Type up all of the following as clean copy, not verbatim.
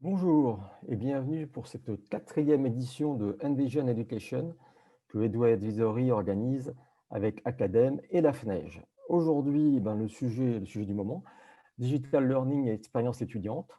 Bonjour et bienvenue pour cette quatrième édition de Envision Education que Edward Advisory organise avec Academ et la FNEJ. Aujourd'hui, le sujet du moment, Digital Learning et expérience étudiante.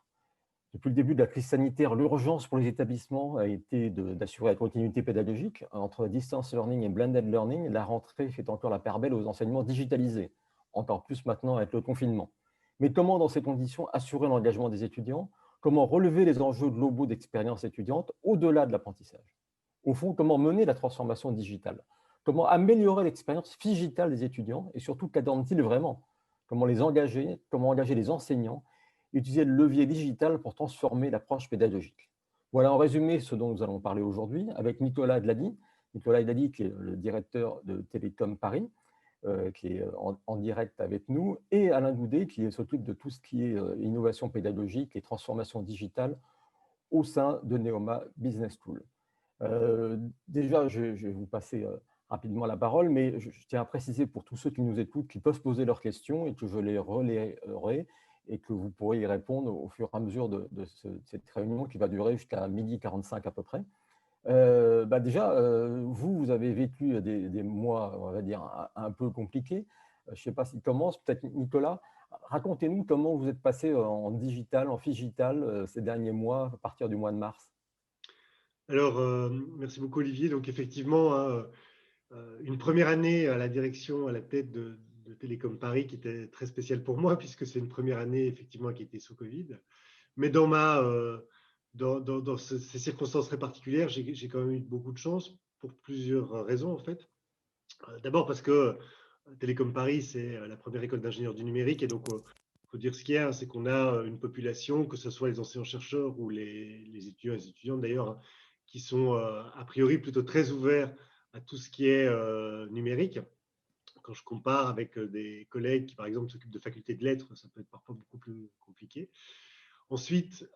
Depuis le début de la crise sanitaire, l'urgence pour les établissements a été d'assurer la continuité pédagogique. Entre distance learning et blended learning, la rentrée fait encore la part belle aux enseignements digitalisés, encore plus maintenant avec le confinement. Mais comment, dans ces conditions, assurer l'engagement des étudiants? Comment relever les enjeux globaux d'expérience étudiante au-delà de l'apprentissage? Au fond, comment mener la transformation digitale? Comment améliorer l'expérience digitale des étudiants? Et surtout, qu'attendent-ils vraiment? Comment les engager? Comment engager les enseignants? Utiliser le levier digital pour transformer l'approche pédagogique. Voilà en résumé ce dont nous allons parler aujourd'hui avec Nicolas Adladi. Nicolas Adladi, qui est le directeur de Télécom Paris, qui est en direct avec nous, et Alain Goudet, qui s'occupe de tout ce qui est innovation pédagogique et transformation digitale au sein de Neoma Business School. Déjà, je vais vous passer rapidement la parole, mais je tiens à préciser pour tous ceux qui nous écoutent qu'ils peuvent poser leurs questions et que je les relayerai et que vous pourrez y répondre au fur et à mesure de cette réunion qui va durer jusqu'à 12h45 à peu près. Déjà, vous avez vécu des mois, on va dire, un peu compliqués. Je ne sais pas s'il commence, peut-être Nicolas, racontez-nous comment vous êtes passé en digital, en figital ces derniers mois, à partir du mois de mars. Alors, merci beaucoup Olivier. Donc effectivement, hein, une première année à la direction, à la tête de Télécom Paris qui était très spéciale pour moi puisque c'est une première année effectivement qui était sous Covid. Mais dans ces circonstances très particulières, j'ai quand même eu beaucoup de chance pour plusieurs raisons en fait. D'abord parce que Télécom Paris, c'est la première école d'ingénieurs du numérique et donc il faut dire ce qu'il y a, c'est qu'on a une population, que ce soit les enseignants-chercheurs ou les étudiants et les étudiantes d'ailleurs, hein, qui sont a priori plutôt très ouverts à tout ce qui est numérique. Quand je compare avec des collègues qui, par exemple, s'occupent de facultés de lettres, ça peut être parfois beaucoup plus compliqué. Ensuite,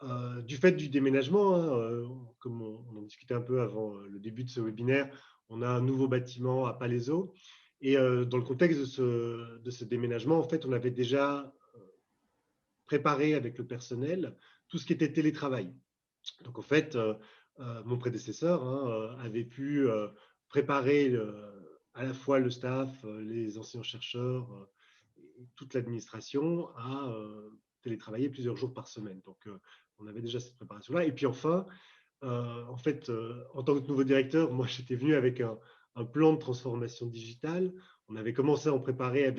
du fait du déménagement, hein, comme on en discutait un peu avant le début de ce webinaire, on a un nouveau bâtiment à Palaiseau. Et dans le contexte de ce déménagement, en fait, on avait déjà préparé avec le personnel tout ce qui était télétravail. Donc, en fait, mon prédécesseur, hein, avait pu préparer à la fois le staff, les enseignants-chercheurs et toute l'administration à télétravailler plusieurs jours par semaine. Donc, on avait déjà cette préparation-là. Et puis enfin, en fait, en tant que nouveau directeur, moi, j'étais venu avec un plan de transformation digitale. On avait commencé à en préparer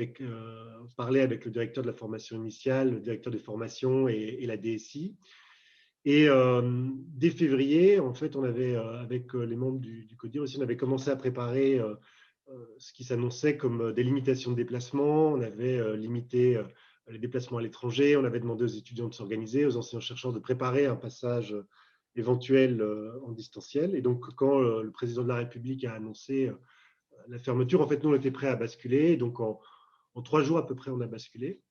parler avec le directeur de la formation initiale, le directeur des formations et la DSI. Et dès février, en fait, on avait, avec les membres du CODIR aussi, on avait commencé à préparer ce qui s'annonçait comme des limitations de déplacement. On avait limité les déplacements à l'étranger. On avait demandé aux étudiants de s'organiser, aux enseignants-chercheurs de préparer un passage éventuel en distanciel. Et donc, quand le président de la République a annoncé la fermeture, en fait, nous, on était prêts à basculer. Donc, en 3 jours à peu près, on a basculé.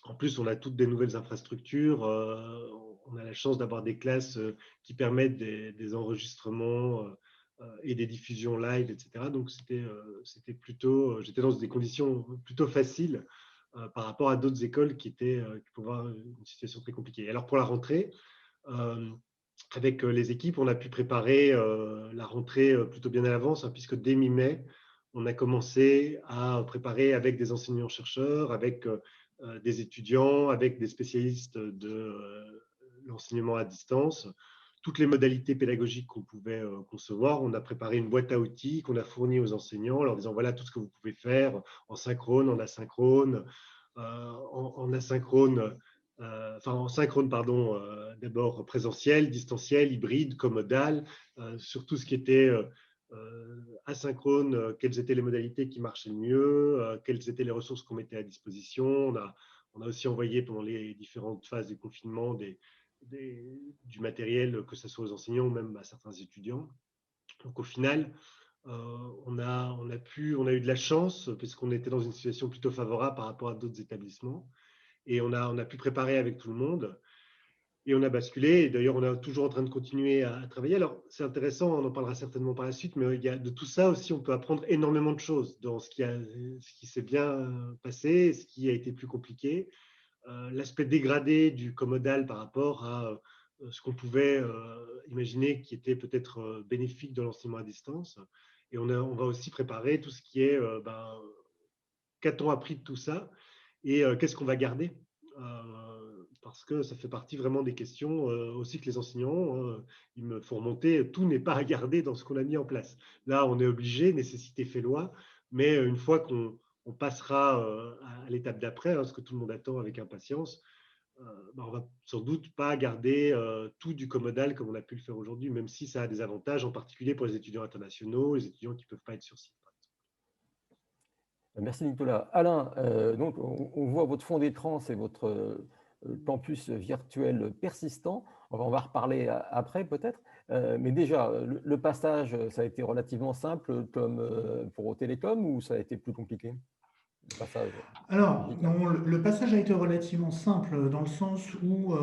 En plus, on a toutes des nouvelles infrastructures. On a la chance d'avoir des classes qui permettent des enregistrements et des diffusions live, etc. Donc, c'était plutôt, j'étais dans des conditions plutôt faciles par rapport à d'autres écoles qui pouvaient avoir une situation très compliquée. Alors, pour la rentrée, euh, avec les équipes, on a pu préparer la rentrée plutôt bien à l'avance, hein, puisque dès mi-mai, on a commencé à préparer avec des enseignants-chercheurs, avec des étudiants, avec des spécialistes de l'enseignement à distance, toutes les modalités pédagogiques qu'on pouvait concevoir. On a préparé une boîte à outils qu'on a fournie aux enseignants en leur disant voilà tout ce que vous pouvez faire en synchrone, en asynchrone, en asynchrone. En synchrone, pardon, d'abord présentiel, distanciel, hybride, commodal, sur tout ce qui était asynchrone, quelles étaient les modalités qui marchaient le mieux, quelles étaient les ressources qu'on mettait à disposition. On a aussi envoyé pendant les différentes phases du confinement du matériel, que ce soit aux enseignants ou même à certains étudiants. Donc au final, on a eu de la chance puisqu'on était dans une situation plutôt favorable par rapport à d'autres établissements. Et on a pu préparer avec tout le monde et on a basculé. Et d'ailleurs, on est toujours en train de continuer à travailler. Alors, c'est intéressant, on en parlera certainement par la suite, mais de tout ça aussi, on peut apprendre énormément de choses dans ce qui s'est bien passé, ce qui a été plus compliqué. L'aspect dégradé du commodal par rapport à ce qu'on pouvait imaginer qui était peut-être bénéfique dans l'enseignement à distance. Et on va aussi préparer tout ce qui est qu'a-t-on appris de tout ça et qu'est-ce qu'on va garder parce que ça fait partie vraiment des questions aussi que les enseignants, ils me font remonter, tout n'est pas à garder dans ce qu'on a mis en place. Là, on est obligé, nécessité fait loi, mais une fois qu'on passera à l'étape d'après, ce que tout le monde attend avec impatience, on va sans doute pas garder tout du commodal comme on a pu le faire aujourd'hui, même si ça a des avantages, en particulier pour les étudiants internationaux, les étudiants qui ne peuvent pas être sur site. Merci Nicolas. Alain, donc on voit votre fond d'écran, c'est votre campus virtuel persistant. On va reparler après peut-être. Mais déjà, le passage, ça a été relativement simple comme pour au télécom ou ça a été plus compliqué, le passage Alors, digital? non, le passage a été relativement simple dans le sens où,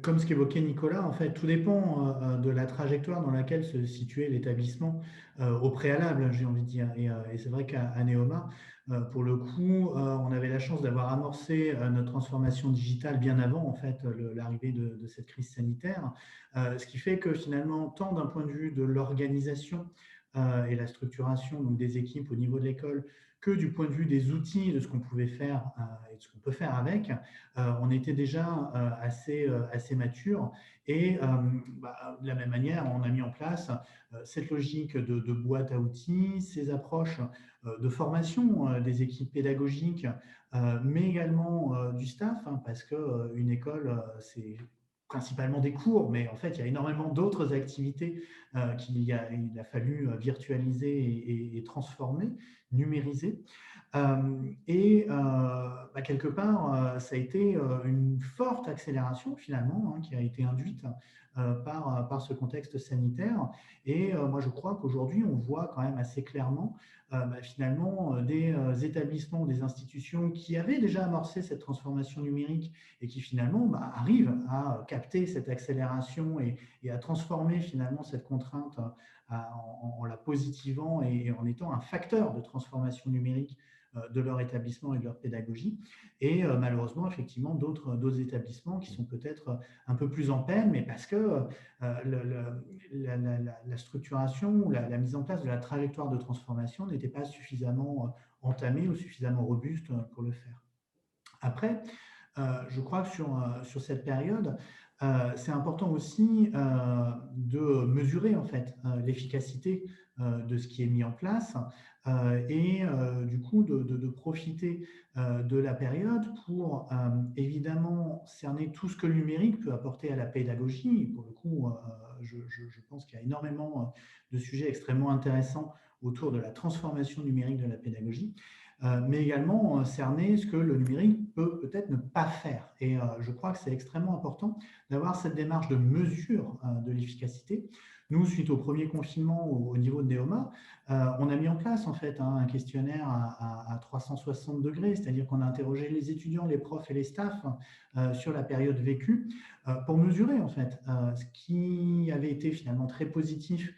comme ce qu'évoquait Nicolas, en fait, tout dépend de la trajectoire dans laquelle se situait l'établissement au préalable, j'ai envie de dire. Et c'est vrai qu'à Neoma, pour le coup, on avait la chance d'avoir amorcé notre transformation digitale bien avant, en fait, l'arrivée de cette crise sanitaire. Ce qui fait que finalement, tant d'un point de vue de l'organisation et la structuration donc, des équipes au niveau de l'école, que du point de vue des outils, de ce qu'on pouvait faire et de ce qu'on peut faire avec, on était déjà assez mature. Et de la même manière, on a mis en place cette logique de boîte à outils, ces approches de formation des équipes pédagogiques, mais également du staff, parce qu'une école, c'est principalement des cours, mais en fait, il y a énormément d'autres activités qu'il a fallu virtualiser et transformer, numériser. Quelque part, ça a été une forte accélération finalement qui a été induite par ce contexte sanitaire. Et moi, je crois qu'aujourd'hui, on voit quand même assez clairement finalement des établissements, des institutions qui avaient déjà amorcé cette transformation numérique et qui finalement arrivent à capter cette accélération et à transformer finalement cette contrainte en la positivant et en étant un facteur de transformation numérique de leur établissement et de leur pédagogie. Et malheureusement, effectivement, d'autres établissements qui sont peut-être un peu plus en peine, mais parce que la structuration, la mise en place de la trajectoire de transformation n'était pas suffisamment entamée ou suffisamment robuste pour le faire. Après, je crois que sur cette période, c'est important aussi de mesurer en fait l'efficacité de ce qui est mis en place et du coup de profiter de la période pour évidemment cerner tout ce que le numérique peut apporter à la pédagogie. Et pour le coup, je pense qu'il y a énormément de sujets extrêmement intéressants autour de la transformation numérique de la pédagogie. Mais également cerner ce que le numérique peut peut-être ne pas faire. Et je crois que c'est extrêmement important d'avoir cette démarche de mesure de l'efficacité. Nous, suite au premier confinement au niveau de Neoma, on a mis en place en fait un questionnaire à 360 degrés, c'est-à-dire qu'on a interrogé les étudiants, les profs et les staffs sur la période vécue pour mesurer en fait ce qui avait été finalement très positif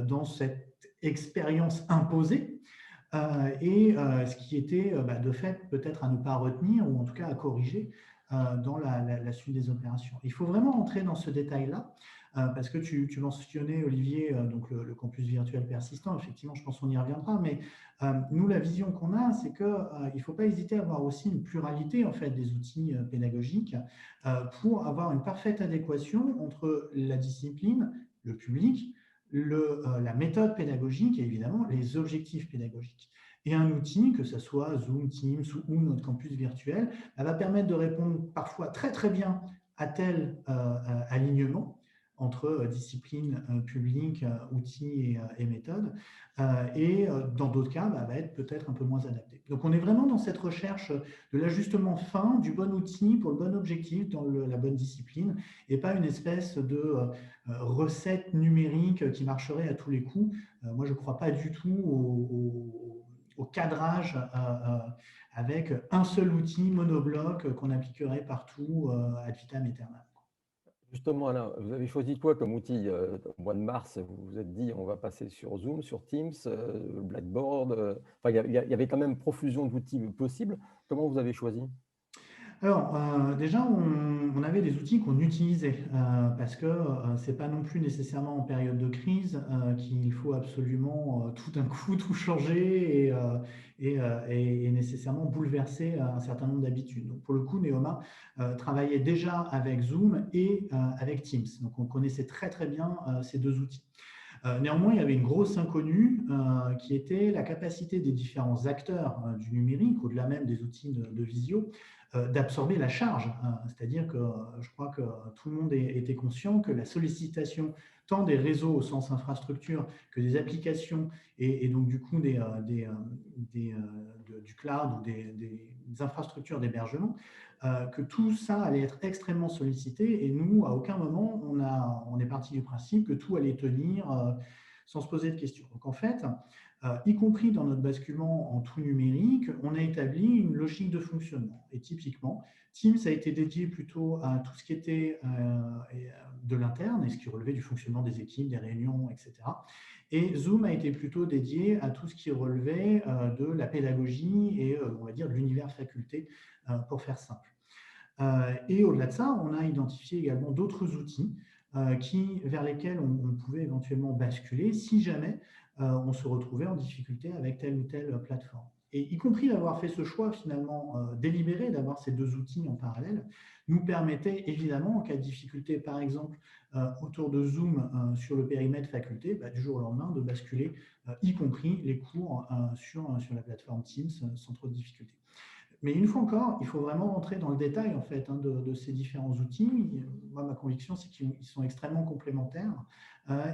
dans cette expérience imposée. Ce qui était de fait peut-être à ne pas retenir ou en tout cas à corriger dans la suite des opérations. Il faut vraiment entrer dans ce détail-là parce que tu mentionnais, Olivier, donc le campus virtuel persistant. Effectivement, je pense qu'on y reviendra, mais nous, la vision qu'on a, c'est qu'il ne faut pas hésiter à avoir aussi une pluralité en fait, des outils pédagogiques pour avoir une parfaite adéquation entre la discipline, le public, la méthode pédagogique et évidemment les objectifs pédagogiques. Et un outil, que ce soit Zoom, Teams ou notre campus virtuel, va permettre de répondre parfois très très bien à tel alignement entre discipline, public, outils et méthodes, et dans d'autres cas, va être peut-être un peu moins adapté. Donc on est vraiment dans cette recherche de l'ajustement fin, du bon outil pour le bon objectif dans la bonne discipline, et pas une espèce de recette numérique qui marcherait à tous les coups. Moi, je ne crois pas du tout au cadrage avec un seul outil monobloc qu'on appliquerait partout ad vitam aeternam. Justement, Alain, vous avez choisi quoi comme outil au mois de mars? Vous vous êtes dit, on va passer sur Zoom, sur Teams, Blackboard. Enfin, il y avait quand même profusion d'outils possibles. Comment vous avez choisi? Alors, déjà, on avait des outils qu'on utilisait parce que c'est pas non plus nécessairement en période de crise qu'il faut absolument tout d'un coup tout changer et nécessairement bouleverser un certain nombre d'habitudes. Donc, pour le coup, Neoma travaillait déjà avec Zoom et avec Teams. Donc, on connaissait très très bien ces deux outils. Néanmoins, il y avait une grosse inconnue qui était la capacité des différents acteurs du numérique, au-delà même des outils de visio, d'absorber la charge. C'est-à-dire que je crois que tout le monde était conscient que la sollicitation tant des réseaux au sens infrastructure que des applications et donc du coup du cloud ou des infrastructures d'hébergement, que tout ça allait être extrêmement sollicité et nous, à aucun moment, on est parti du principe que tout allait tenir sans se poser de questions. Donc en fait, y compris dans notre basculement en tout numérique, on a établi une logique de fonctionnement. Et typiquement, Teams a été dédié plutôt à tout ce qui était de l'interne et ce qui relevait du fonctionnement des équipes, des réunions, etc. Et Zoom a été plutôt dédié à tout ce qui relevait de la pédagogie et, on va dire, de l'univers faculté, pour faire simple. Et au-delà de ça, on a identifié également d'autres outils vers lesquels on pouvait éventuellement basculer si jamais on se retrouvait en difficulté avec telle ou telle plateforme. Et y compris d'avoir fait ce choix finalement délibéré d'avoir ces deux outils en parallèle, nous permettait évidemment en cas de difficulté, par exemple autour de Zoom sur le périmètre faculté, du jour au lendemain de basculer, y compris les cours sur la plateforme Teams sans trop de difficultés. Mais une fois encore, il faut vraiment rentrer dans le détail en fait de ces différents outils. Moi, ma conviction, c'est qu'ils sont extrêmement complémentaires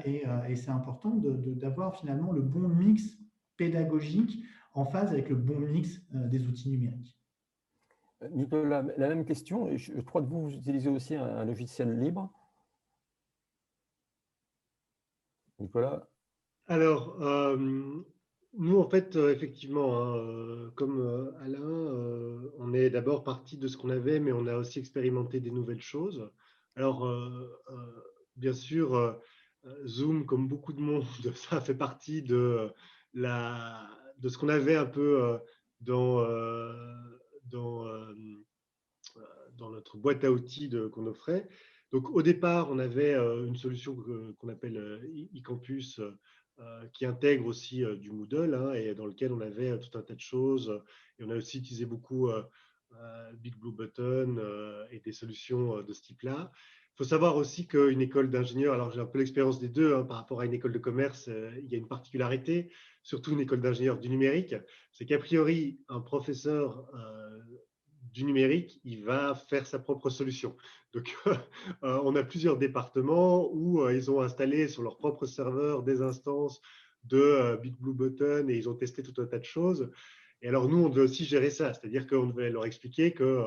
et c'est important d'avoir finalement le bon mix pédagogique en phase avec le bon mix des outils numériques. Nicolas, la même question. Je crois que vous utilisez aussi un logiciel libre. Nicolas? Alors, nous, en fait, effectivement, hein, comme Alain, on est d'abord parti de ce qu'on avait, mais on a aussi expérimenté des nouvelles choses. Alors, bien sûr, Zoom, comme beaucoup de monde, ça fait partie de ce qu'on avait un peu dans, dans, euh, dans notre boîte à outils qu'on offrait. Donc, au départ, on avait une solution qu'on appelle eCampus, qui intègre aussi du Moodle, hein, et dans lequel on avait tout un tas de choses. Et on a aussi utilisé beaucoup Big Blue Button et des solutions de ce type-là. Il faut savoir aussi qu'une école d'ingénieur, alors j'ai un peu l'expérience des deux, hein, par rapport à une école de commerce, il y a une particularité, surtout une école d'ingénieur du numérique, c'est qu'a priori, un professeur du numérique, il va faire sa propre solution. Donc, on a plusieurs départements où ils ont installé sur leur propre serveur des instances de Big Blue Button et ils ont testé tout un tas de choses. Et alors, nous, on devait aussi gérer ça, c'est-à-dire qu'on devait leur expliquer que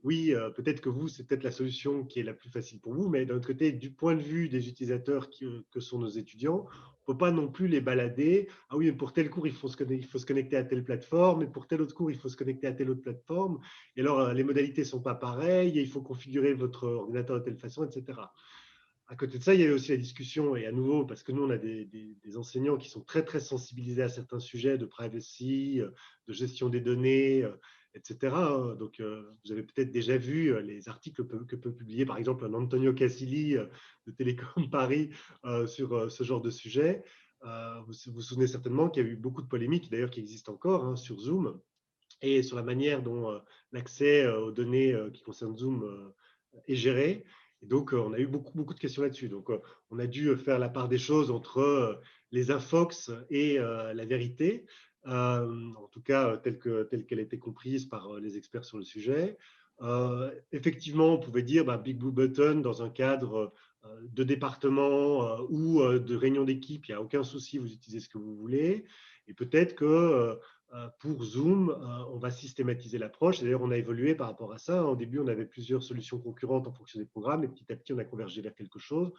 oui, peut-être que vous, c'est peut-être la solution qui est la plus facile pour vous, mais d'un autre côté, du point de vue des utilisateurs que sont nos étudiants, on ne peut pas non plus les balader. Ah oui, mais pour tel cours, il faut se connecter à telle plateforme, et pour tel autre cours, il faut se connecter à telle autre plateforme. Et alors, les modalités ne sont pas pareilles, et il faut configurer votre ordinateur de telle façon, etc. À côté de ça, il y avait aussi la discussion, et à nouveau, parce que nous, on a des enseignants qui sont très, très sensibilisés à certains sujets de privacy, de gestion des données, etc. Donc, vous avez peut-être déjà vu les articles que peut publier, par exemple, un Antonio Casilli de Télécom Paris sur ce genre de sujet. Vous vous souvenez certainement qu'il y a eu beaucoup de polémiques, d'ailleurs, qui existent encore, hein, sur Zoom, et sur la manière dont l'accès aux données qui concernent Zoom est géré. Et donc, on a eu beaucoup de questions là-dessus. Donc, on a dû faire la part des choses entre les infox et la vérité, en tout cas telle qu'elle a été comprise par les experts sur le sujet. Effectivement, on pouvait dire Big Blue Button dans un cadre de département ou de réunion d'équipe, il n'y a aucun souci, vous utilisez ce que vous voulez. Et peut-être que pour Zoom, on va systématiser l'approche. D'ailleurs, on a évolué par rapport à ça. Au début, on avait plusieurs solutions concurrentes en fonction des programmes, et petit à petit, on a convergé vers quelque chose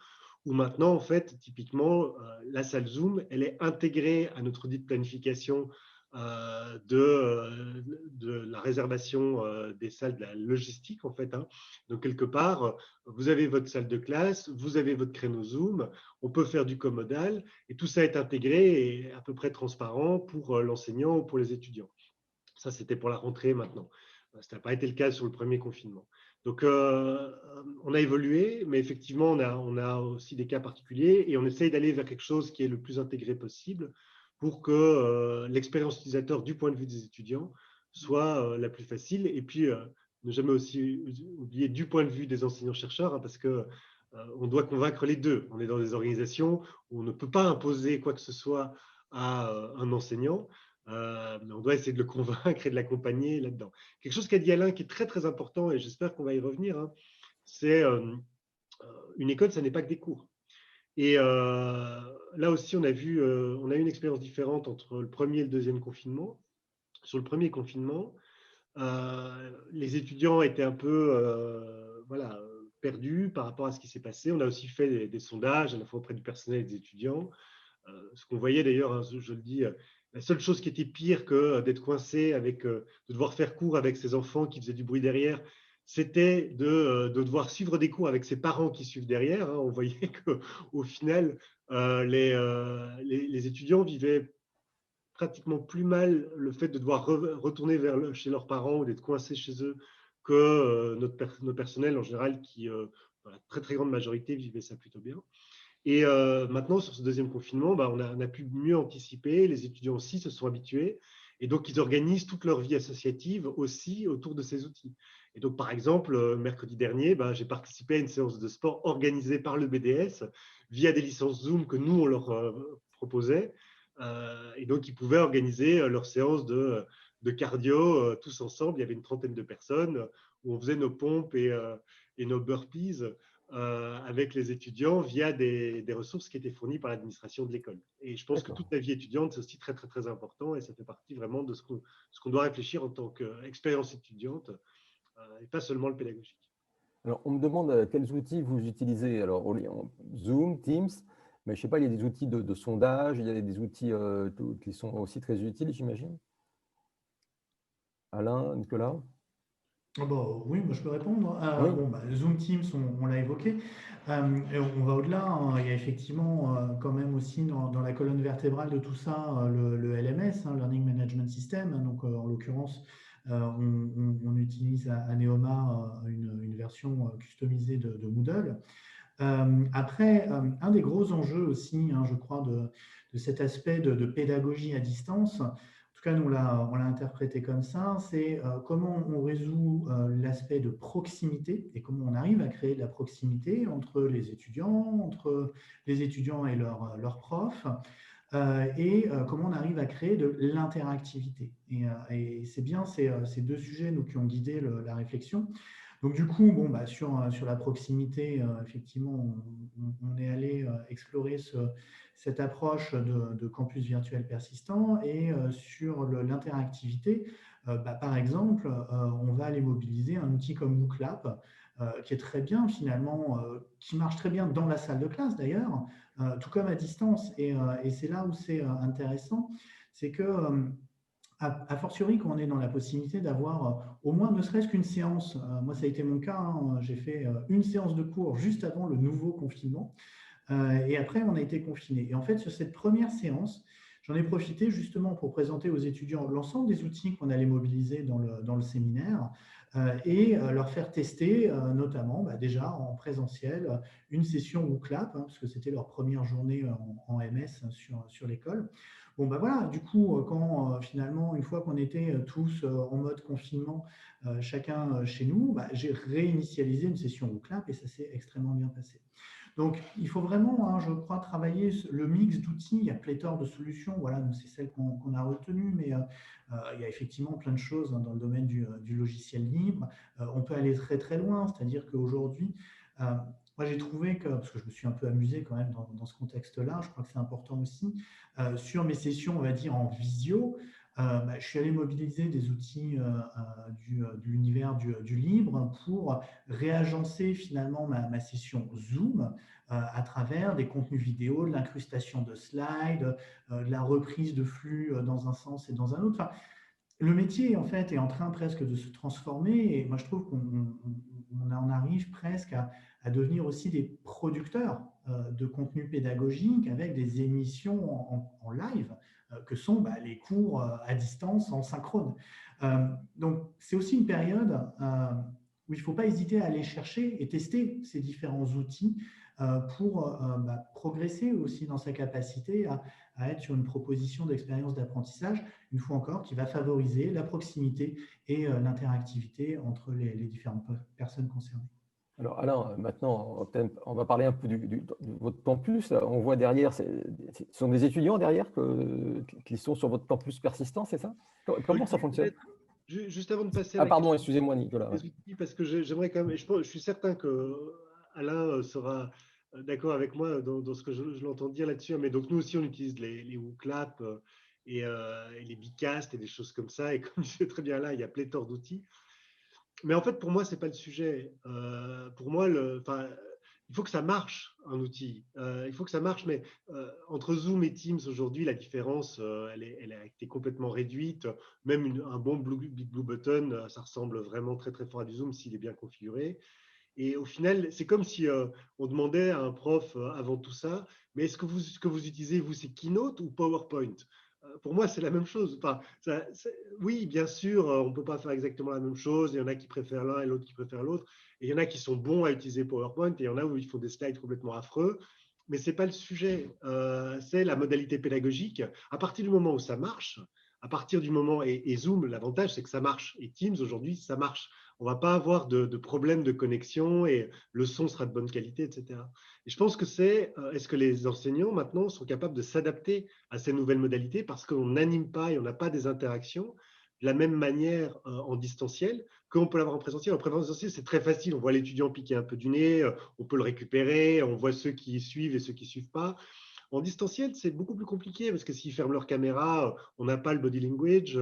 où maintenant, en fait, typiquement, la salle Zoom, elle est intégrée à notre outil de planification de la réservation des salles, de la logistique, en fait, hein. Donc, quelque part, vous avez votre salle de classe, vous avez votre créneau Zoom, on peut faire du commodal, et tout ça est intégré et à peu près transparent pour l'enseignant ou pour les étudiants. Ça, c'était pour la rentrée maintenant. Ça n'a pas été le cas sur le premier confinement. Donc, on a évolué, mais effectivement, on a aussi des cas particuliers et on essaye d'aller vers quelque chose qui est le plus intégré possible pour que l'expérience utilisateur du point de vue des étudiants soit la plus facile. Et puis, ne jamais aussi oublier du point de vue des enseignants-chercheurs, hein, parce que on doit convaincre les deux. On est dans des organisations où on ne peut pas imposer quoi que ce soit à un enseignant, mais on doit essayer de le convaincre et de l'accompagner là-dedans. Quelque chose qu'a dit Alain qui est très très important, et j'espère qu'on va y revenir, hein, c'est une école, ça n'est pas que des cours. Et là aussi, on a eu une expérience différente entre le premier et le deuxième confinement. Sur le premier confinement, les étudiants étaient un peu voilà, perdus par rapport à ce qui s'est passé. On a aussi fait des sondages à la fois auprès du personnel et des étudiants. Ce qu'on voyait d'ailleurs, hein, je le dis, la seule chose qui était pire que d'être coincé avec, de devoir faire cours avec ses enfants qui faisaient du bruit derrière, c'était de devoir suivre des cours avec ses parents qui suivent derrière, hein. On voyait qu'au final, les étudiants vivaient pratiquement plus mal le fait de devoir retourner chez leurs parents ou d'être coincés chez eux que notre personnel en général qui, dans la très très grande majorité, vivait ça plutôt bien. Et maintenant, sur ce deuxième confinement, on a pu mieux anticiper. Les étudiants aussi se sont habitués. Et donc, ils organisent toute leur vie associative aussi autour de ces outils. Et donc, par exemple, mercredi dernier, j'ai participé à une séance de sport organisée par le BDS via des licences Zoom que nous, on leur proposait. Et donc, ils pouvaient organiser leur séance de cardio tous ensemble. Il y avait une trentaine de personnes où on faisait nos pompes et nos burpees avec les étudiants via des ressources qui étaient fournies par l'administration de l'école. Et je pense que toute la vie étudiante, c'est aussi très, très, très important et ça fait partie vraiment de ce qu'on doit réfléchir en tant qu'expérience étudiante et pas seulement le pédagogique. Alors, on me demande quels outils vous utilisez. Alors, Zoom, Teams, mais je ne sais pas, il y a des outils de sondage, il y a des outils qui sont aussi très utiles, j'imagine. Alain, Nicolas? Oh bah, oui, moi je peux répondre. Oui. Bon, Zoom Teams, on l'a évoqué. Et on va au-delà, hein. Il y a effectivement quand même aussi dans la colonne vertébrale de tout ça le LMS, hein, Learning Management System. Donc en l'occurrence, on utilise à Neoma une version customisée de Moodle. Après, un des gros enjeux aussi, hein, je crois, de cet aspect de pédagogie à distance, en tout cas, nous, on l'a interprété comme ça, c'est comment on résout l'aspect de proximité et comment on arrive à créer de la proximité entre les étudiants et leurs profs, et comment on arrive à créer de l'interactivité. Et c'est bien ces deux sujets nous, qui ont guidé la réflexion. Donc du coup, bon, sur la proximité, effectivement, on est allé explorer cette approche de campus virtuel persistant et sur l'interactivité, par exemple, on va aller mobiliser un outil comme MOOClap qui est très bien finalement, qui marche très bien dans la salle de classe d'ailleurs, tout comme à distance. Et c'est là où c'est intéressant, c'est que a fortiori, quand on est dans la possibilité d'avoir au moins ne serait-ce qu'une séance, moi ça a été mon cas, hein, j'ai fait une séance de cours juste avant le nouveau confinement, et après on a été confiné. Et en fait, sur cette première séance, j'en ai profité justement pour présenter aux étudiants l'ensemble des outils qu'on allait mobiliser dans le séminaire et leur faire tester, notamment déjà en présentiel, une session WooClap, hein, parce que c'était leur première journée en MS sur l'école. Bon, voilà, du coup, quand finalement, une fois qu'on était tous en mode confinement, chacun chez nous, j'ai réinitialisé une session WooClap et ça s'est extrêmement bien passé. Donc, il faut vraiment, hein, je crois, travailler le mix d'outils. Il y a pléthore de solutions. Voilà, nous, c'est celle qu'on a retenue, mais il y a effectivement plein de choses, hein, dans le domaine du logiciel libre. On peut aller très, très loin, c'est-à-dire qu'aujourd'hui, moi, j'ai trouvé que, parce que je me suis un peu amusé quand même dans ce contexte-là, je crois que c'est important aussi, sur mes sessions, on va dire, en visio, je suis allé mobiliser des outils de l'univers du libre pour réagencer finalement ma session Zoom à travers des contenus vidéo, de l'incrustation de slides, de la reprise de flux dans un sens et dans un autre. Enfin, le métier, en fait, est en train presque de se transformer et moi, je trouve qu'on en arrive presque à devenir aussi des producteurs de contenu pédagogique avec des émissions en live que sont les cours à distance en synchrone. Donc, c'est aussi une période où il ne faut pas hésiter à aller chercher et tester ces différents outils pour progresser aussi dans sa capacité à être sur une proposition d'expérience d'apprentissage, une fois encore, qui va favoriser la proximité et l'interactivité entre les différentes personnes concernées. Alors Alain, maintenant, on va parler un peu de votre campus. On voit derrière, ce sont des étudiants derrière qui sont sur votre campus persistant, c'est ça? Comment ça fonctionne? Juste avant de passer à Ah la pardon, question excusez-moi Nicolas. des outils, parce que j'aimerais quand même, je suis certain que Alain sera d'accord avec moi dans ce que je l'entends dire là-dessus. Mais donc nous aussi, on utilise les WooClap et les Bicast et des choses comme ça. Et comme je sais très bien là, il y a pléthore d'outils. Mais en fait, pour moi, c'est pas le sujet. Pour moi, il faut que ça marche, un outil. Il faut que ça marche, mais entre Zoom et Teams, aujourd'hui, la différence, elle a été complètement réduite. Même un bon Big Blue Button, ça ressemble vraiment très, très fort à du Zoom s'il est bien configuré. Et au final, c'est comme si on demandait à un prof avant tout ça, mais ce que vous utilisez, vous, c'est Keynote ou PowerPoint? Pour moi, c'est la même chose. Enfin, oui, bien sûr, on ne peut pas faire exactement la même chose. Il y en a qui préfèrent l'un et l'autre qui préfèrent l'autre. Et il y en a qui sont bons à utiliser PowerPoint et il y en a où ils font des slides complètement affreux. Mais ce n'est pas le sujet. C'est la modalité pédagogique. À partir du moment où ça marche, à partir du moment, et Zoom, l'avantage, c'est que ça marche. Et Teams, aujourd'hui, ça marche. On ne va pas avoir de problème de connexion et le son sera de bonne qualité, etc. Et je pense que est-ce que les enseignants maintenant sont capables de s'adapter à ces nouvelles modalités parce qu'on n'anime pas et on n'a pas des interactions de la même manière en distanciel qu'on peut l'avoir en présentiel. En présentiel, c'est très facile. On voit l'étudiant piquer un peu du nez, on peut le récupérer, on voit ceux qui suivent et ceux qui ne suivent pas. En distanciel, c'est beaucoup plus compliqué parce que s'ils ferment leur caméra, on n'a pas le body language.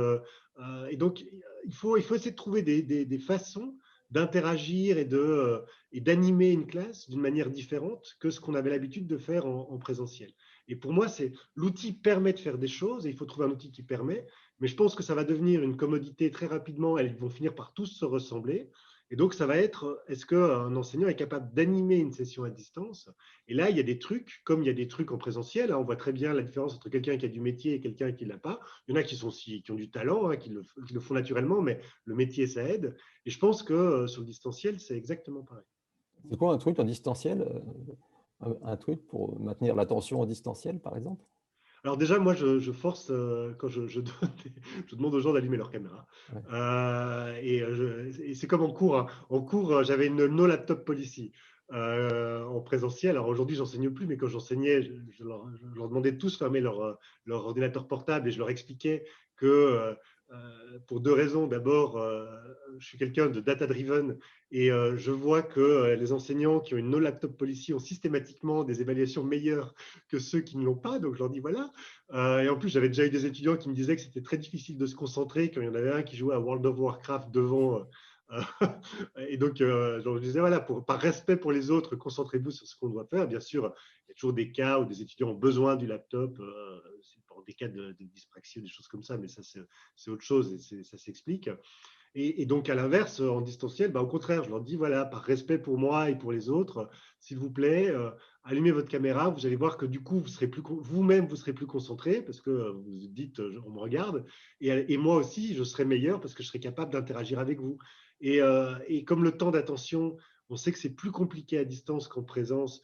Et donc, il faut essayer de trouver des façons d'interagir et d'animer une classe d'une manière différente que ce qu'on avait l'habitude de faire en présentiel. Et pour moi, l'outil permet de faire des choses et il faut trouver un outil qui permet. Mais je pense que ça va devenir une commodité très rapidement. Elles vont finir par tous se ressembler. Et donc, ça va être, est-ce qu'un enseignant est capable d'animer une session à distance? Et là, il y a des trucs, comme il y a des trucs en présentiel, on voit très bien la différence entre quelqu'un qui a du métier et quelqu'un qui ne l'a pas. Il y en a qui ont du talent, qui le font naturellement, mais le métier, ça aide. Et je pense que sur le distanciel, c'est exactement pareil. C'est quoi un truc en distanciel? Un truc pour maintenir l'attention en distanciel, par exemple? Alors déjà, moi, je force, quand je demande aux gens d'allumer leur caméra. Ouais. Et c'est comme en cours. Hein. En cours, j'avais une no laptop policy en présentiel. Alors aujourd'hui, j'enseigne plus, mais quand j'enseignais, je leur demandais de tous fermer leur ordinateur portable et je leur expliquais que pour deux raisons. D'abord, je suis quelqu'un de data-driven et je vois que les enseignants qui ont une no laptop policy ont systématiquement des évaluations meilleures que ceux qui ne l'ont pas. Donc, je leur dis voilà. Et en plus, j'avais déjà eu des étudiants qui me disaient que c'était très difficile de se concentrer quand il y en avait un qui jouait à World of Warcraft devant. Et donc, je leur disais voilà, par respect pour les autres, concentrez-vous sur ce qu'on doit faire. Bien sûr, il y a toujours des cas où des étudiants ont besoin du laptop. C'est pour des cas de dyspraxie, des choses comme ça, mais ça, c'est autre chose et ça s'explique. Et donc, à l'inverse, en distanciel, au contraire, je leur dis, voilà, par respect pour moi et pour les autres, s'il vous plaît, allumez votre caméra, vous allez voir que du coup, vous-même, vous serez plus concentré parce que vous dites, on me regarde, et moi aussi, je serai meilleur parce que je serai capable d'interagir avec vous. Et comme le temps d'attention, on sait que c'est plus compliqué à distance qu'en présence,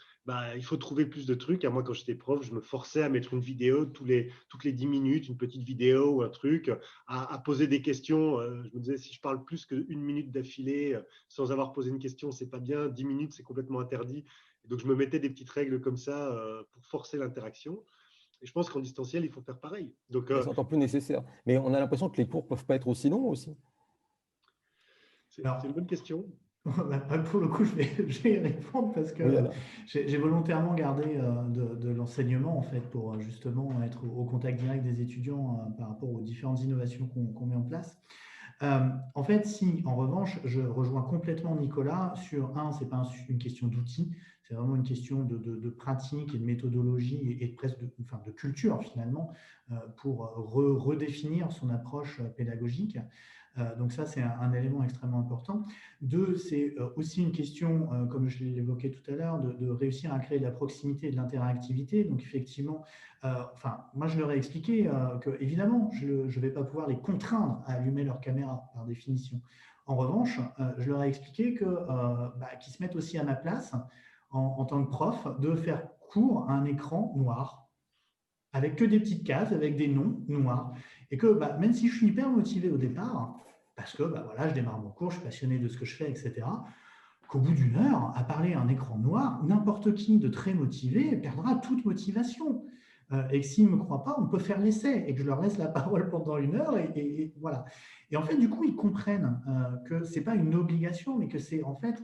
il faut trouver plus de trucs. Moi, quand j'étais prof, je me forçais à mettre une vidéo toutes les 10 minutes, une petite vidéo ou un truc, à poser des questions. Je me disais, si je parle plus qu'une minute d'affilée sans avoir posé une question, c'est pas bien. 10 minutes, c'est complètement interdit. Et donc, je me mettais des petites règles comme ça pour forcer l'interaction. Et je pense qu'en distanciel, il faut faire pareil. Donc, c'est encore plus nécessaire. Mais on a l'impression que les cours ne peuvent pas être aussi longs aussi. C'est une bonne question. Pour le coup, je vais y répondre parce que oui, j'ai volontairement gardé de l'enseignement en fait pour justement être au contact direct des étudiants par rapport aux différentes innovations qu'on met en place. En fait, si en revanche, je rejoins complètement Nicolas sur c'est pas une question d'outils, c'est vraiment une question de pratique et de méthodologie et presque de culture finalement pour redéfinir son approche pédagogique. Donc ça, c'est un élément extrêmement important. Deux, c'est aussi une question, comme je l'évoquais tout à l'heure, de réussir à créer de la proximité et de l'interactivité. Donc effectivement, moi je leur ai expliqué que évidemment, je ne vais pas pouvoir les contraindre à allumer leur caméra par définition. En revanche, je leur ai expliqué qu'ils se mettent aussi à ma place en tant que prof, de faire cours à un écran noir, avec que des petites cases, avec des noms noirs. Et que même si je suis hyper motivé au départ, parce que voilà, je démarre mon cours, je suis passionné de ce que je fais, etc., qu'au bout d'une heure, à parler à un écran noir, n'importe qui de très motivé perdra toute motivation. Et que s'ils ne me croient pas, on peut faire l'essai et que je leur laisse la parole pendant une heure. Et voilà. Et en fait, du coup, ils comprennent que ce n'est pas une obligation, mais que c'est en fait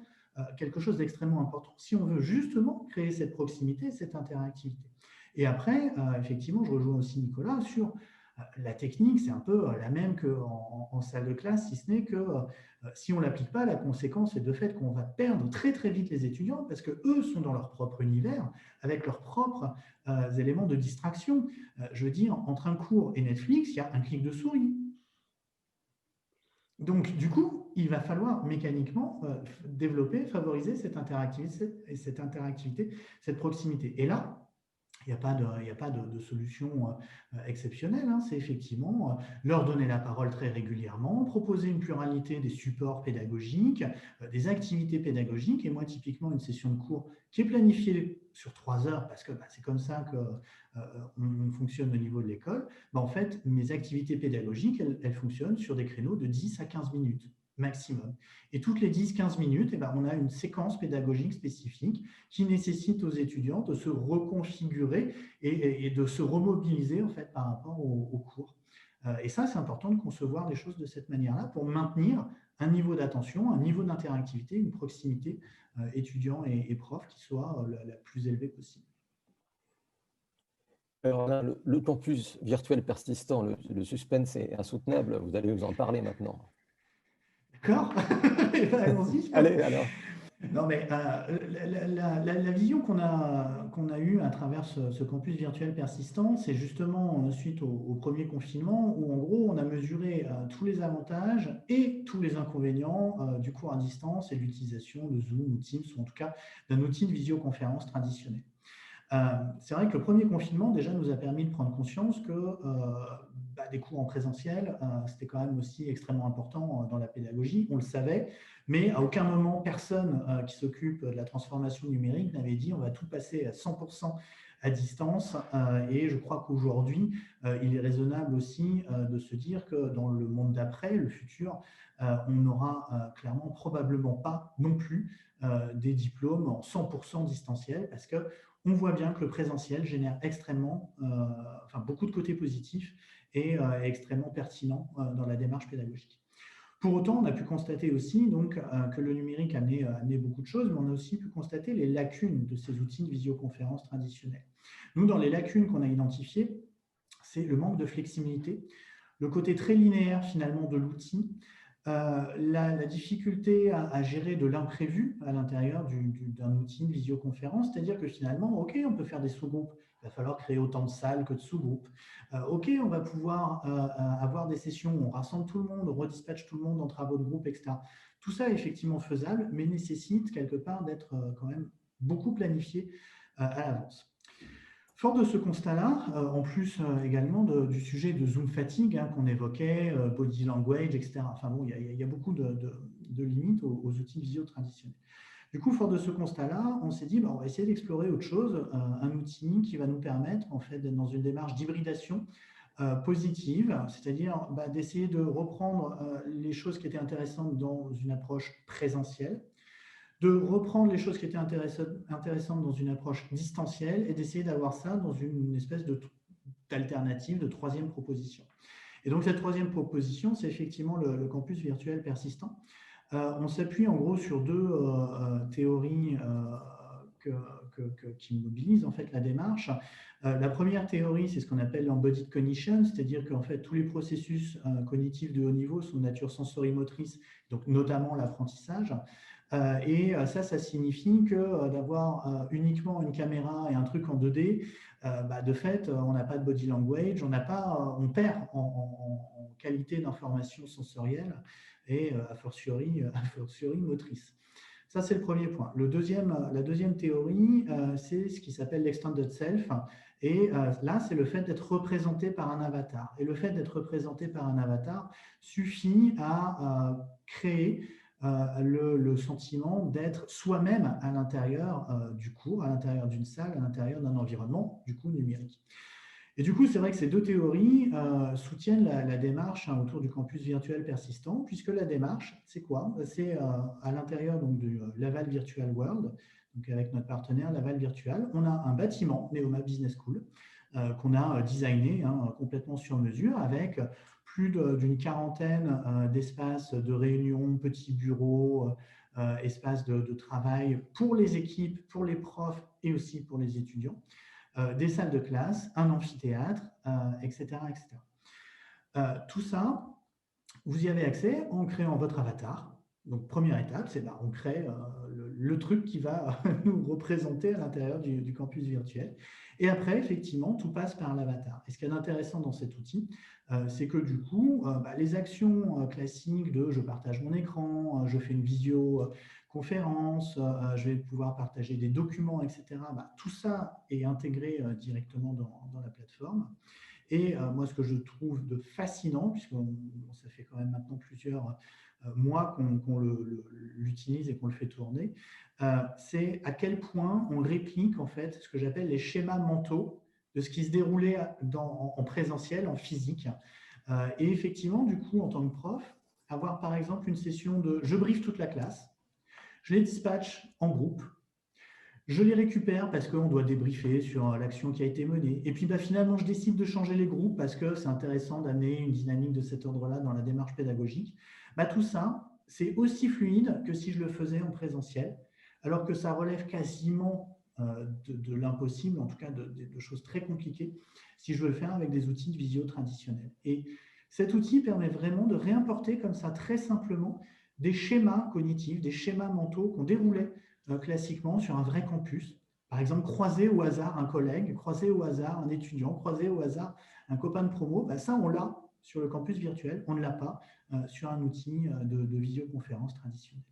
quelque chose d'extrêmement important si on veut justement créer cette proximité, cette interactivité. Et après, effectivement, je rejoins aussi Nicolas sur la technique, c'est un peu la même qu'en salle de classe, si ce n'est que si on ne l'applique pas, la conséquence est de fait qu'on va perdre très très vite les étudiants parce qu'eux sont dans leur propre univers, avec leurs propres éléments de distraction. Je veux dire, entre un cours et Netflix, il y a un clic de souris. Donc, du coup, il va falloir mécaniquement développer, favoriser cette interactivité, cette proximité. Et là, il n'y a pas de solution exceptionnelle. Hein. C'est effectivement leur donner la parole très régulièrement, proposer une pluralité des supports pédagogiques, des activités pédagogiques. Et moi, typiquement, une session de cours qui est planifiée sur 3 heures, parce que c'est comme ça qu'on fonctionne au niveau de l'école, en fait, mes activités pédagogiques, elles fonctionnent sur des créneaux de 10 à 15 minutes maximum. Et toutes les 10-15 minutes, on a une séquence pédagogique spécifique qui nécessite aux étudiants de se reconfigurer et de se remobiliser en fait, par rapport au cours. Et ça, c'est important de concevoir les choses de cette manière-là pour maintenir un niveau d'attention, un niveau d'interactivité, une proximité étudiant et prof qui soit la plus élevée possible. Alors là, le campus virtuel persistant, le suspense est insoutenable. Vous allez nous en parler maintenant. D'accord. Allons-y. Allez, alors. Non, mais la vision qu'on a eue à travers ce campus virtuel persistant, c'est justement suite au premier confinement où, en gros, on a mesuré tous les avantages et tous les inconvénients du cours à distance et de l'utilisation de Zoom ou Teams, ou en tout cas d'un outil de visioconférence traditionnel. C'est vrai que le premier confinement déjà nous a permis de prendre conscience que des cours en présentiel, c'était quand même aussi extrêmement important dans la pédagogie, on le savait, mais à aucun moment personne qui s'occupe de la transformation numérique n'avait dit on va tout passer à 100% à distance, et je crois qu'aujourd'hui il est raisonnable aussi de se dire que dans le monde d'après, le futur, on n'aura clairement probablement pas non plus des diplômes en 100% distanciel, parce que on voit bien que le présentiel génère extrêmement, beaucoup de côtés positifs et extrêmement pertinent dans la démarche pédagogique. Pour autant, on a pu constater aussi donc, que le numérique a amené beaucoup de choses, mais on a aussi pu constater les lacunes de ces outils de visioconférence traditionnels. Nous, dans les lacunes qu'on a identifiées, c'est le manque de flexibilité, le côté très linéaire finalement de l'outil, la difficulté à gérer de l'imprévu à l'intérieur d'un outil de visioconférence, c'est-à-dire que finalement, OK, on peut faire des sous-groupes, il va falloir créer autant de salles que de sous-groupes. OK, on va pouvoir avoir des sessions où on rassemble tout le monde, on redispatche tout le monde en travaux de groupe, etc. Tout ça est effectivement faisable, mais nécessite quelque part d'être quand même beaucoup planifié à l'avance. Fort de ce constat-là, en plus également du sujet de Zoom fatigue qu'on évoquait, body language, etc. Il y a beaucoup de limites aux outils visio traditionnels. Du coup, fort de ce constat-là, on s'est dit, on va essayer d'explorer autre chose, un outil qui va nous permettre en fait, d'être dans une démarche d'hybridation positive, c'est-à-dire d'essayer de reprendre les choses qui étaient intéressantes dans une approche présentielle, de reprendre les choses qui étaient intéressantes dans une approche distancielle et d'essayer d'avoir ça dans une espèce d'alternative, de troisième proposition. Et donc, cette troisième proposition, c'est effectivement le campus virtuel persistant. On s'appuie en gros sur deux théories qui mobilisent en fait la démarche. La première théorie, c'est ce qu'on appelle l'embodied cognition, c'est-à-dire qu'en fait, tous les processus cognitifs de haut niveau sont de nature sensorimotrice, donc notamment l'apprentissage. Ça signifie que d'avoir uniquement une caméra et un truc en 2D, de fait, on n'a pas de body language, on perd en qualité d'information sensorielle et a fortiori motrice. Ça, c'est le premier point. La deuxième théorie, c'est ce qui s'appelle l'extended self. Et là, c'est le fait d'être représenté par un avatar. Et le fait d'être représenté par un avatar suffit à créer le sentiment d'être soi-même à l'intérieur du cours, à l'intérieur d'une salle, à l'intérieur d'un environnement, du coup, numérique. Et du coup, c'est vrai que ces deux théories soutiennent la démarche autour du campus virtuel persistant, puisque la démarche, c'est quoi? C'est à l'intérieur donc, du Laval Virtual World, donc avec notre partenaire Laval Virtual, on a un bâtiment, Neoma Business School, qu'on a designé complètement sur mesure, avec plus d'une quarantaine d'espaces de réunion, petits bureaux, espaces de travail pour les équipes, pour les profs et aussi pour les étudiants. Des salles de classe, un amphithéâtre, etc. Tout ça, vous y avez accès en créant votre avatar. Donc, première étape, c'est on crée le truc qui va nous représenter à l'intérieur du campus virtuel. Et après, effectivement, tout passe par l'avatar. Et ce qui est intéressant dans cet outil, c'est que du coup, les actions classiques de je partage mon écran, je fais une visioconférence, je vais pouvoir partager des documents, etc. Tout ça est intégré directement dans la plateforme. Et moi, ce que je trouve de fascinant, puisque ça fait quand même maintenant plusieurs mois qu'on l'utilise et qu'on le fait tourner, c'est à quel point on réplique en fait ce que j'appelle les schémas mentaux de ce qui se déroulait en présentiel, en physique. Et effectivement, du coup, en tant que prof, avoir par exemple une session de je briefe toute la classe, je les dispatche en groupe, je les récupère parce qu'on doit débriefer sur l'action qui a été menée. Et puis finalement, je décide de changer les groupes parce que c'est intéressant d'amener une dynamique de cet ordre-là dans la démarche pédagogique. Tout ça, c'est aussi fluide que si je le faisais en présentiel, alors que ça relève quasiment de l'impossible, en tout cas de choses très compliquées, si je veux le faire avec des outils de visio traditionnels. Et cet outil permet vraiment de réimporter comme ça très simplement des schémas cognitifs, des schémas mentaux qu'on déroulait classiquement sur un vrai campus. Par exemple, croiser au hasard un collègue, croiser au hasard un étudiant, croiser au hasard un copain de promo, ça on l'a sur le campus virtuel, on ne l'a pas sur un outil de visioconférence traditionnel.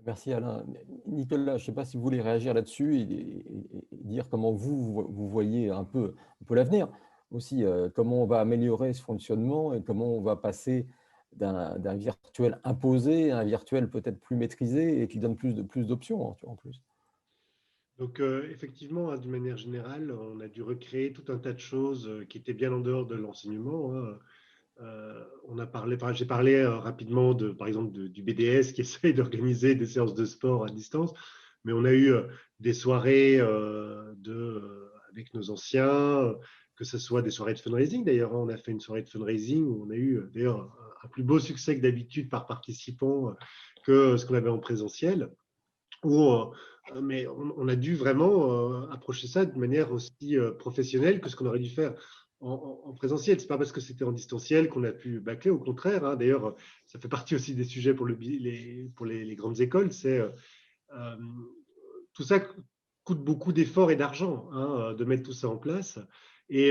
Merci Alain. Nicolas, je ne sais pas si vous voulez réagir là-dessus et dire comment vous voyez un peu l'avenir. Aussi, comment on va améliorer ce fonctionnement et comment on va passer d'un virtuel imposé à un virtuel peut-être plus maîtrisé et qui donne plus d'options en plus. Donc, effectivement, d'une manière générale, on a dû recréer tout un tas de choses qui étaient bien en dehors de l'enseignement. J'ai parlé rapidement par exemple du BDS qui essaye d'organiser des séances de sport à distance, mais on a eu des soirées avec nos anciens, que ce soit des soirées de fundraising. D'ailleurs, on a fait une soirée de fundraising où on a eu d'ailleurs un plus beau succès que d'habitude par participant que ce qu'on avait en présentiel. Mais on a dû vraiment approcher ça de manière aussi professionnelle que ce qu'on aurait dû faire en présentiel. C'est pas parce que c'était en distanciel qu'on a pu bâcler, au contraire. D'ailleurs, ça fait partie aussi des sujets pour les grandes écoles. Tout ça coûte beaucoup d'efforts et d'argent de mettre tout ça en place. Et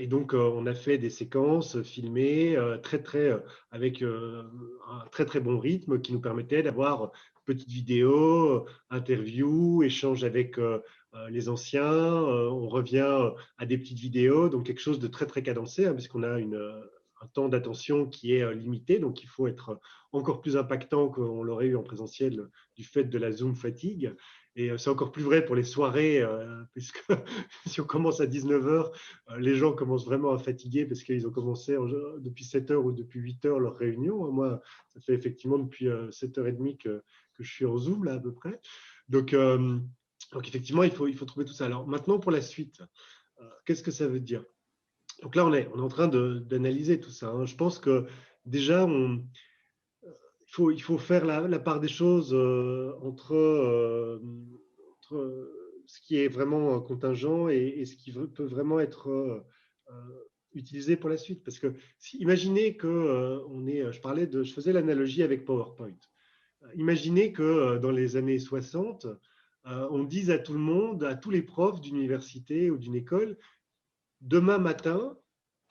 donc, on a fait des séquences filmées avec un très, très bon rythme qui nous permettait d'avoir petites vidéos, interviews, échanges avec les anciens. On revient à des petites vidéos, donc quelque chose de très, très cadencé, puisqu'on a un temps d'attention qui est limité. Donc, il faut être encore plus impactant qu'on l'aurait eu en présentiel du fait de la Zoom fatigue. Et c'est encore plus vrai pour les soirées, puisque si on commence à 19h, les gens commencent vraiment à fatiguer parce qu'ils ont commencé depuis 7h ou depuis 8h leur réunion. Moi, ça fait effectivement depuis 7h30 que je suis en Zoom, là, à peu près. Donc effectivement, il faut trouver tout ça. Alors maintenant, pour la suite, qu'est-ce que ça veut dire? Donc là, on est en train d'analyser tout ça. Je pense que déjà, il faut faire la part des choses entre ce qui est vraiment contingent et ce qui peut vraiment être utilisé pour la suite. Parce que imaginez que je faisais l'analogie avec PowerPoint. Imaginez que dans les années 60, on dise à tout le monde, à tous les profs d'une université ou d'une école, demain matin,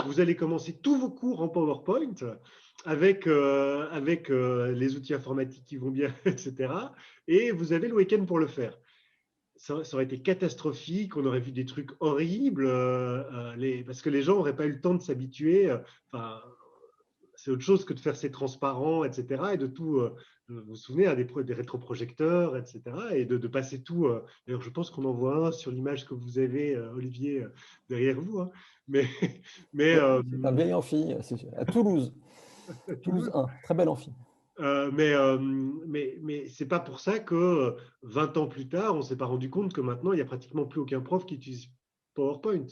vous allez commencer tous vos cours en PowerPoint avec les outils informatiques qui vont bien, etc. Et vous avez le week-end pour le faire. Ça aurait été catastrophique, on aurait vu des trucs horribles, parce que les gens n'auraient pas eu le temps de s'habituer. Enfin, c'est autre chose que de faire ces transparents, etc. Et de tout, vous vous souvenez, hein, des rétroprojecteurs, etc. Et de passer tout. D'ailleurs, je pense qu'on en voit un sur l'image que vous avez, Olivier, derrière vous. Hein. Mais, mais Ouais, c'est un vieil amphi, à Toulouse. Toulouse 1, très bel amphi. Mais ce n'est pas pour ça que 20 ans plus tard, on ne s'est pas rendu compte que maintenant, il n'y a pratiquement plus aucun prof qui utilise PowerPoint.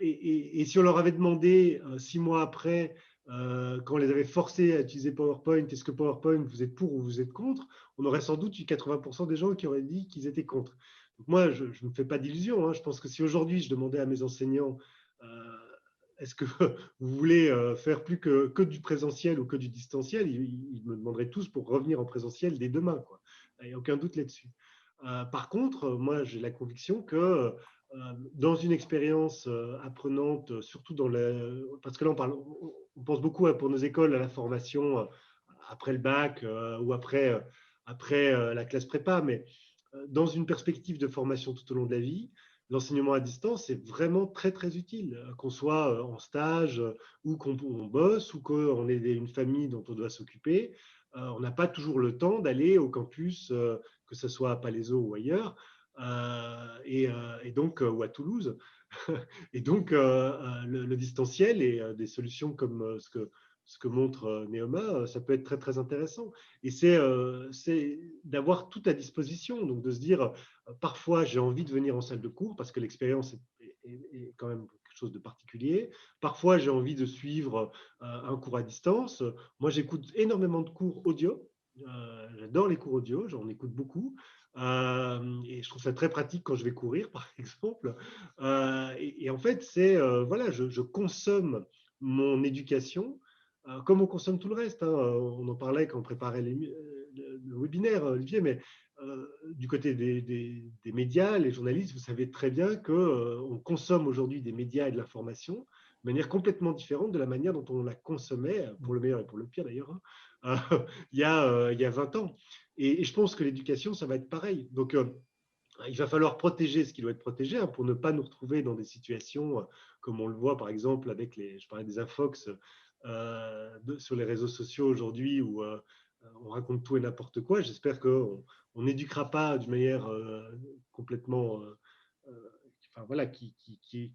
Et si on leur avait demandé 6 mois après, quand on les avait forcés à utiliser PowerPoint, est-ce que PowerPoint, vous êtes pour ou vous êtes contre, on aurait sans doute eu 80% des gens qui auraient dit qu'ils étaient contre. Donc moi, je ne me fais pas d'illusions. Hein. Je pense que si aujourd'hui, je demandais à mes enseignants est-ce que vous voulez faire plus que du présentiel ou que du distanciel, ils me demanderaient tous pour revenir en présentiel dès demain, quoi. Il n'y a aucun doute là-dessus. Par contre, moi, j'ai la conviction que dans une expérience apprenante, surtout parce que là, on pense beaucoup pour nos écoles à la formation après le bac ou après la classe prépa, mais dans une perspective de formation tout au long de la vie, l'enseignement à distance est vraiment très, très utile, qu'on soit en stage ou qu'on bosse ou qu'on ait une famille dont on doit s'occuper. On n'a pas toujours le temps d'aller au campus, que ce soit à Palaiseau ou ailleurs, et donc, ou à Toulouse. Et donc, le distanciel et des solutions comme ce que montre Neoma, ça peut être très, très intéressant. Et c'est d'avoir tout à disposition, donc de se dire, parfois j'ai envie de venir en salle de cours parce que l'expérience est quand même quelque chose de particulier. Parfois j'ai envie de suivre un cours à distance. Moi j'écoute énormément de cours audio. J'adore les cours audio, j'en écoute beaucoup. Et je trouve ça très pratique quand je vais courir, par exemple. Et en fait, voilà, je consomme mon éducation comme on consomme tout le reste. Hein. On en parlait quand on préparait le webinaire, Olivier, mais du côté des médias, les journalistes, vous savez très bien qu'on consomme aujourd'hui des médias et de l'information de manière complètement différente de la manière dont on la consommait, pour le meilleur et pour le pire d'ailleurs, hein, il y a 20 ans. Et je pense que l'éducation, ça va être pareil. Donc, il va falloir protéger ce qui doit être protégé hein, pour ne pas nous retrouver dans des situations comme on le voit par exemple avec je parlais des infox sur les réseaux sociaux aujourd'hui où on raconte tout et n'importe quoi. J'espère qu'on n'éduquera pas d'une manière complètement enfin, voilà, qui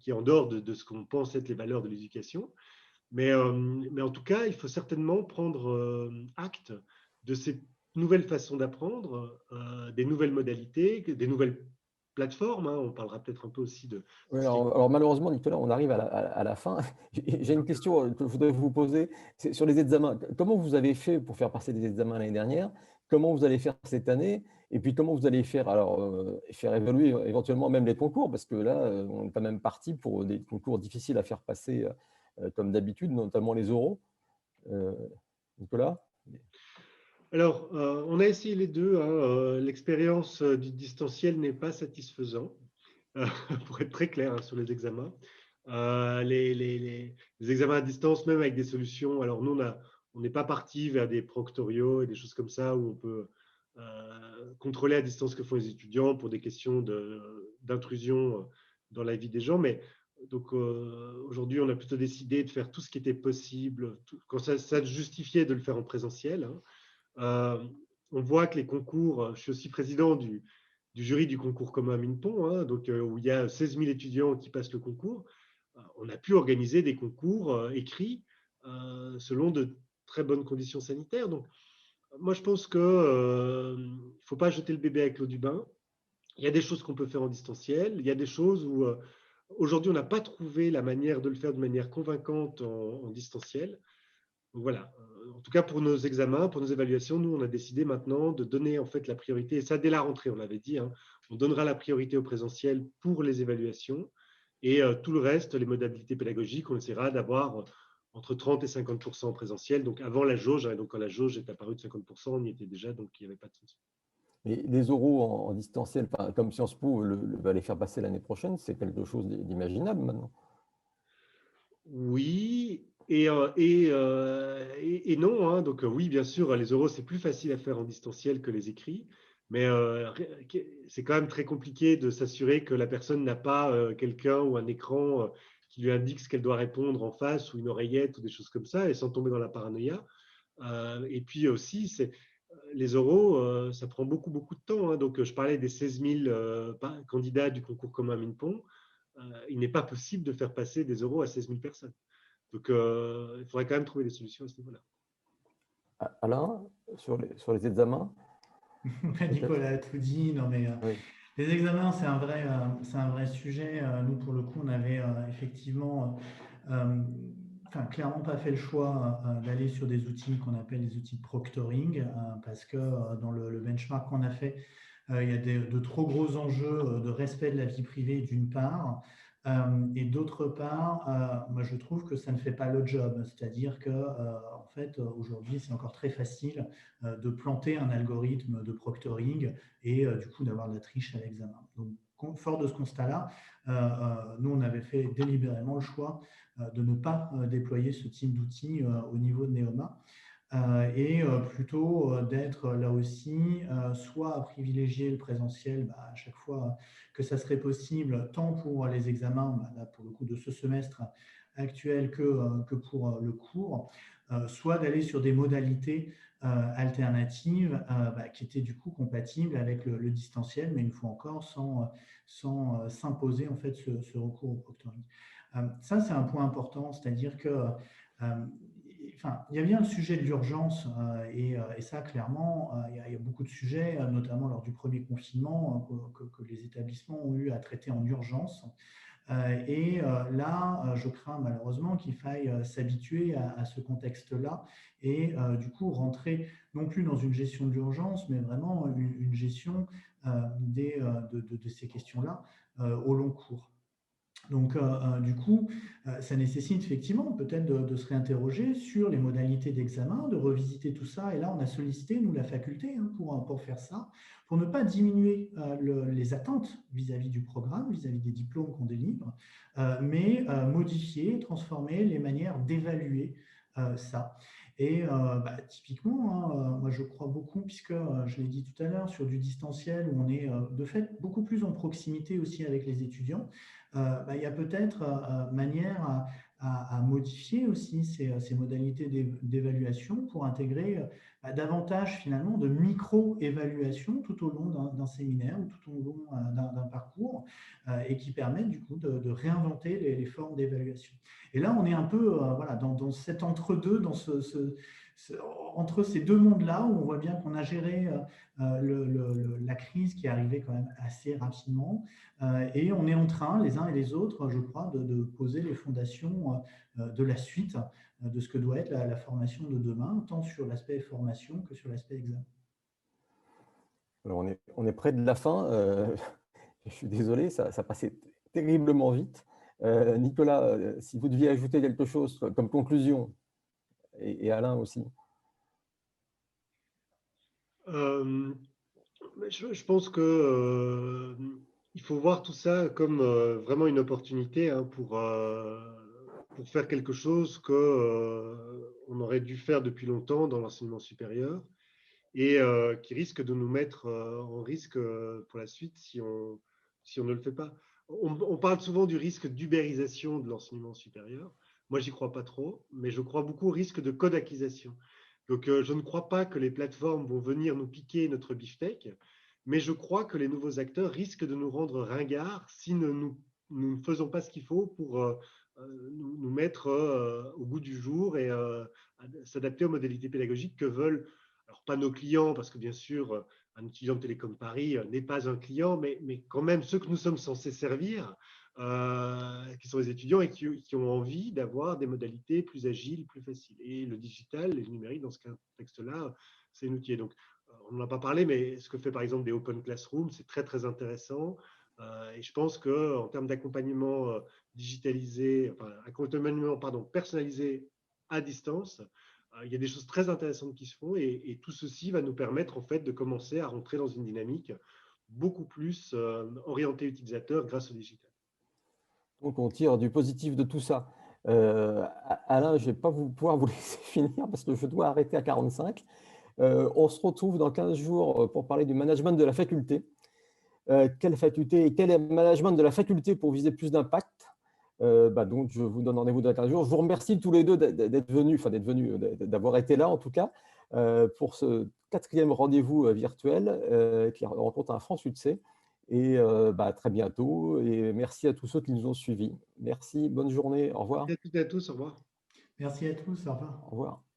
est en dehors de ce qu'on pense être les valeurs de l'éducation. Mais en tout cas, il faut certainement prendre acte de ces nouvelles façons d'apprendre, des nouvelles modalités, des nouvelles plateformes. Hein. On parlera peut-être un peu aussi de… Oui, alors malheureusement, Nicolas, on arrive à la fin. J'ai une question que je voudrais vous poser. C'est sur les examens. Comment vous avez fait pour faire passer des examens l'année dernière? Comment vous allez faire cette année? Et puis comment vous allez faire, faire évoluer éventuellement même les concours? Parce que là, on est quand même parti pour des concours difficiles à faire passer comme d'habitude, notamment les oraux. Nicolas? Alors, on a essayé les deux. Hein. L'expérience du distanciel n'est pas satisfaisant, pour être très clair hein, sur les examens. Les examens à distance, même avec des solutions. Alors, nous, on n'est pas parti vers des proctoriaux et des choses comme ça où on peut contrôler à distance ce que font les étudiants pour des questions d'intrusion dans la vie des gens. Mais donc, aujourd'hui, on a plutôt décidé de faire tout ce qui était possible, quand ça justifiait de le faire en présentiel. Hein. On voit que les concours, je suis aussi président du jury du concours commun Minpon, hein, donc, où il y a 16 000 étudiants qui passent le concours. On a pu organiser des concours écrits selon de très bonnes conditions sanitaires. Donc, moi, je pense qu'il ne faut pas jeter le bébé avec l'eau du bain. Il y a des choses qu'on peut faire en distanciel. Il y a des choses où, aujourd'hui, on n'a pas trouvé la manière de le faire de manière convaincante en distanciel. Donc voilà, en tout cas pour nos examens, pour nos évaluations, nous on a décidé maintenant de donner en fait la priorité, et ça dès la rentrée, on l'avait dit, hein, on donnera la priorité au présentiel pour les évaluations et tout le reste, les modalités pédagogiques, on essaiera d'avoir entre 30 et 50% en présentiel, donc avant la jauge. Donc quand la jauge est apparue de 50%, on y était déjà, donc il n'y avait pas de souci. Et les oraux en distanciel, comme Sciences Po va les faire passer l'année prochaine, c'est quelque chose d'imaginable maintenant. Oui, et non. Hein. Donc oui, bien sûr, les oraux, c'est plus facile à faire en distanciel que les écrits, mais c'est quand même très compliqué de s'assurer que la personne n'a pas quelqu'un ou un écran qui lui indique ce qu'elle doit répondre en face, ou une oreillette, ou des choses comme ça, et sans tomber dans la paranoïa. Et puis aussi, les oraux, ça prend beaucoup, beaucoup de temps. Hein. Donc je parlais des 16 000 candidats du concours commun Minpon. Il n'est pas possible de faire passer des oraux à 16 000 personnes. Donc, il faudrait quand même trouver des solutions à ce niveau-là. Alain, sur les examens Nicolas a tout dit. Non, mais oui. les examens, c'est un vrai sujet. Nous, pour le coup, on avait effectivement, clairement pas fait le choix d'aller sur des outils qu'on appelle les outils de proctoring, parce que dans le benchmark qu'on a fait, il y a de trop gros enjeux de respect de la vie privée d'une part, et d'autre part, moi je trouve que ça ne fait pas le job. C'est-à-dire que en fait, aujourd'hui, c'est encore très facile de planter un algorithme de proctoring et du coup d'avoir de la triche à l'examen. Donc, fort de ce constat-là, nous, on avait fait délibérément le choix de ne pas déployer ce type d'outils au niveau de Neoma. Et plutôt d'être là aussi, soit à privilégier le présentiel à chaque fois que ça serait possible, tant pour les examens, là, pour le coup de ce semestre actuel que pour le cours, soit d'aller sur des modalités alternatives qui étaient du coup compatibles avec le distanciel, mais une fois encore sans s'imposer en fait ce recours au proctoring. Ça, c'est un point important, c'est-à-dire que il y a bien le sujet de l'urgence et ça, clairement, il y a beaucoup de sujets, notamment lors du premier confinement, que les établissements ont eu à traiter en urgence. Et là, je crains malheureusement qu'il faille s'habituer à ce contexte-là et du coup rentrer non plus dans une gestion de l'urgence, mais vraiment une gestion de ces questions-là au long cours. Donc, du coup, ça nécessite effectivement peut-être de se réinterroger sur les modalités d'examen, de revisiter tout ça. Et là, on a sollicité, nous, la faculté pour faire ça, pour ne pas diminuer les attentes vis-à-vis du programme, vis-à-vis des diplômes qu'on délivre, mais modifier, transformer les manières d'évaluer ça. Et typiquement, moi je crois beaucoup, puisque je l'ai dit tout à l'heure, sur du distanciel où on est de fait beaucoup plus en proximité aussi avec les étudiants, il y a peut-être manière à modifier aussi ces modalités d'évaluation pour intégrer davantage finalement de micro-évaluation tout au long d'un séminaire ou tout au long d'un parcours et qui permettent du coup de réinventer les formes d'évaluation. Et là, on est un peu voilà, dans cet entre-deux, entre ces deux mondes-là où on voit bien qu'on a géré la crise qui est arrivée quand même assez rapidement et on est en train, les uns et les autres, je crois, de poser les fondations de la suite de ce que doit être la formation de demain, tant sur l'aspect formation que sur l'aspect examen. Alors on est près de la fin. Je suis désolé, ça passait terriblement vite. Nicolas, si vous deviez ajouter quelque chose comme conclusion, et Alain aussi. Je pense que il faut voir tout ça comme vraiment une opportunité pour faire quelque chose qu'on aurait dû faire depuis longtemps dans l'enseignement supérieur et qui risque de nous mettre en risque pour la suite si on ne le fait pas. On parle souvent du risque d'ubérisation de l'enseignement supérieur. Moi, j'y crois pas trop, mais je crois beaucoup au risque de kodakisation. Donc, je ne crois pas que les plateformes vont venir nous piquer notre beefsteak, mais je crois que les nouveaux acteurs risquent de nous rendre ringards si nous ne faisons pas ce qu'il faut pour nous mettre au goût du jour et s'adapter aux modalités pédagogiques que veulent, alors pas nos clients, parce que bien sûr, un étudiant de Télécom Paris n'est pas un client, mais quand même ceux que nous sommes censés servir, qui sont les étudiants et qui ont envie d'avoir des modalités plus agiles, plus faciles. Et le digital et le numérique, dans ce contexte-là, c'est un outil. Donc, on n'en a pas parlé, mais ce que fait par exemple des Open Classroom, c'est très, très intéressant. Et je pense qu'en termes d'accompagnement digitalisé, enfin, accompagnement, pardon, personnalisé à distance. Il y a des choses très intéressantes qui se font et tout ceci va nous permettre en fait de commencer à rentrer dans une dynamique beaucoup plus orientée utilisateur grâce au digital. Donc, on tire du positif de tout ça. Alain, je ne vais pas pouvoir vous laisser finir parce que je dois arrêter à 45. On se retrouve dans 15 jours pour parler du management de la faculté. Quelle faculté et quel est le management de la faculté pour viser plus d'impact? Donc, je vous donne rendez-vous dans 15 jours. Je vous remercie tous les deux d'être venus, d'avoir été là en tout cas, pour ce 4e rendez-vous virtuel qui rencontre un franc succès. Et à très bientôt. Et merci à tous ceux qui nous ont suivis. Merci, bonne journée, au revoir. Merci à toutes et à tous, au revoir. Merci à tous, au revoir. Au revoir.